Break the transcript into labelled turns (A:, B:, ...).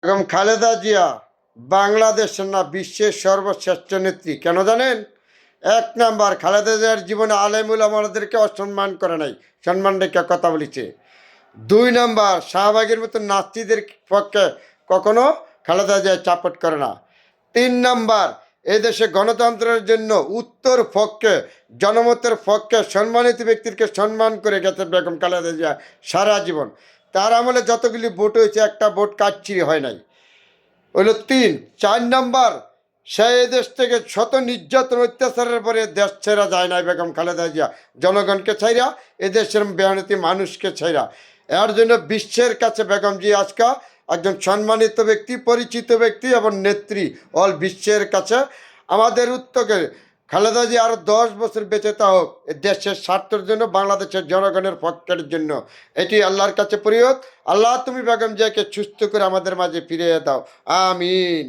A: এবং খালেদা জিয়া বাংলাদেশের না বিশ্বের সর্বশ্রেষ্ঠ নেত্রী। কেন জানেন? এক নাম্বার, খালেদা জিয়ার জীবনে আলেমুল আমাদেরকে অসম্মান করে নাই, সম্মান রেখে কথা বলেছে। দুই নাম্বার, শাহবাগের মতো নাস্তিদের পক্ষে কখনো খালেদা জিয়া চাপট করে না। তিন নাম্বার, এদেশে গণতন্ত্রের জন্য উত্তর পক্ষে, জনমতের পক্ষে সম্মানিত ব্যক্তিকে সম্মান করে গেছে বেগম খালেদা জিয়া সারা জীবন। তার আমলে যতগুলি ভোট হয়েছে একটা ভোট কাটছিরি হয় নাই, হইল তিন। চার নাম্বার, সে দেশ থেকে শত নির্যাতন অত্যাচারের পরে দেশ ছেড়া যায় নাই বেগম খালেদা জিয়া, জনগণকে ছাইরা, এদেশের মেহনতি মানুষকে ছাইরা। এর জন্য বিশ্বের কাছে বেগম জিয়া আজকা একজন সম্মানিত ব্যক্তি, পরিচিত ব্যক্তি এবং নেত্রী অল বিশ্বের কাছে। আমাদের উত্তকে খালেদা জিয়া আরও 10 বছর বেঁচে হোক, দেশের স্বার্থের জন্য, বাংলাদেশের জনগণের পক্ষের জন্য। এটি আল্লাহর কাছে প্রিয়। আল্লাহ তুমি বেগম জিয়াকে সুস্থ করে আমাদের মাঝে ফিরিয়ে দাও, আমিন।